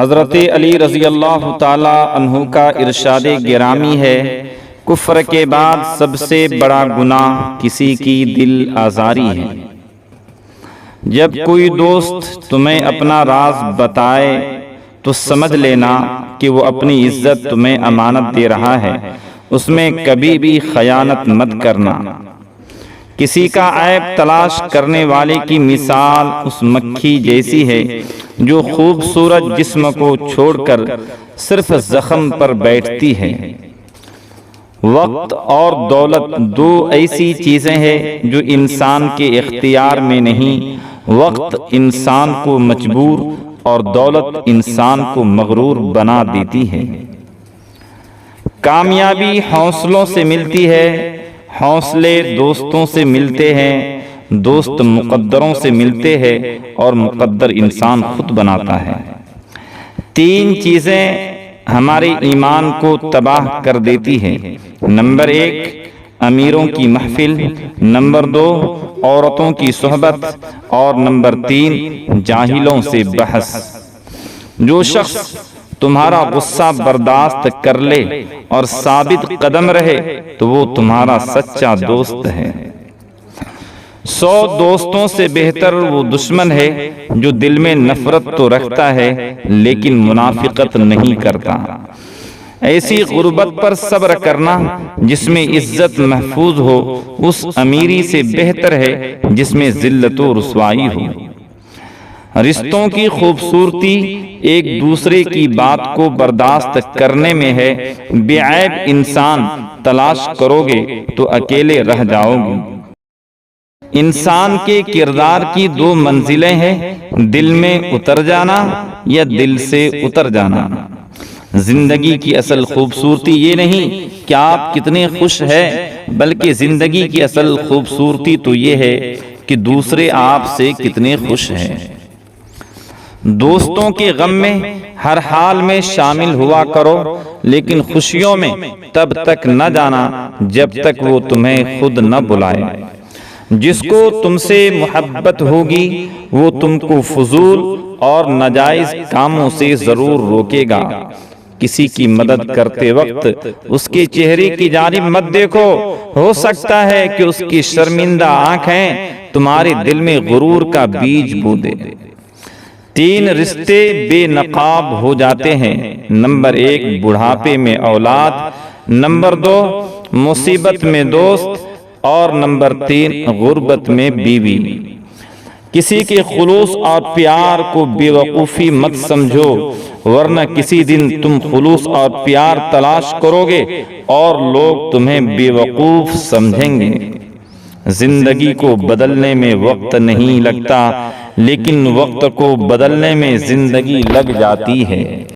حضرت علی رضی اللہ تعالی عنہ کا ارشاد گرامی ہے، کفر کے بعد سب سے بڑا گناہ کسی کی دل آزاری ہے۔ جب کوئی دوست تمہیں اپنا راز بتائے تو سمجھ لینا کہ وہ اپنی عزت تمہیں امانت دے رہا ہے، اس میں کبھی بھی خیانت مت کرنا۔ کسی کا عیب تلاش کرنے والے کی مثال اس مکھی جیسی ہے جو خوبصورت جسم کو چھوڑ کر صرف زخم پر بیٹھتی ہے۔ وقت اور دولت دو ایسی چیزیں ہیں جو انسان کے اختیار میں نہیں۔ وقت انسان کو مجبور اور دولت انسان کو مغرور بنا دیتی ہے۔ کامیابی حوصلوں سے ملتی ہے، حوصلے دوستوں سے ملتے ہیں، دوست مقدروں سے ملتے ہیں اور مقدر انسان خود بناتا ہے۔ تین چیزیں ہمارے ایمان کو تباہ کر دیتی ہیں۔ نمبر 1 امیروں کی محفل، نمبر 2 عورتوں کی صحبت اور نمبر 3 جاہلوں سے بحث۔ جو شخص تمہارا غصہ برداشت کر لے اور ثابت قدم رہے تو وہ تمہارا سچا دوست ہے۔ 100 دوستوں سے بہتر وہ دشمن ہے جو دل میں نفرت تو رکھتا ہے لیکن منافقت نہیں کرتا۔ ایسی غربت پر صبر کرنا جس میں عزت محفوظ ہو اس امیری سے بہتر ہے جس میں ذلت و رسوائی ہو۔ رشتوں کی خوبصورتی ایک دوسرے کی بات کو برداشت کرنے میں ہے۔ بے عیب انسان تلاش کرو گے تو اکیلے رہ جاؤ گے۔ انسان کے کردار کی 2 منزلیں ہیں، دل میں اتر جانا یا دل سے اتر جانا۔ زندگی کی اصل خوبصورتی یہ نہیں کہ آپ کتنے خوش ہیں، بلکہ زندگی کی اصل خوبصورتی تو یہ ہے کہ دوسرے آپ سے کتنے خوش ہیں۔ دوستوں کے غم میں ہر حال میں شامل ہوا کرو، لیکن خوشیوں میں تب تک نہ جانا جب تک وہ تمہیں خود نہ بلائے۔ جس کو تم سے محبت ہوگی وہ تم کو فضول اور ناجائز کاموں سے ضرور روکے گا۔ کسی کی مدد کرتے وقت اس کے چہرے کی جانب مت دیکھو، ہو سکتا ہے کہ اس کی شرمندہ آنکھیں تمہارے دل میں غرور کا بیج بو دے۔ 3 رشتے بے نقاب ہو جاتے ہیں۔ نمبر 1 بڑھاپے میں اولاد، نمبر 2 مصیبت میں دوست اور نمبر 3 غربت میں بیوی۔ کسی کے خلوص اور پیار کو بے وقوفی مت سمجھو، ورنہ کسی دن تم خلوص اور پیار تلاش کرو گے اور لوگ تمہیں بے وقوف سمجھیں گے۔ زندگی کو بدلنے میں وقت نہیں لگتا، لیکن وقت کو بدلنے میں زندگی لگ جاتی ہے۔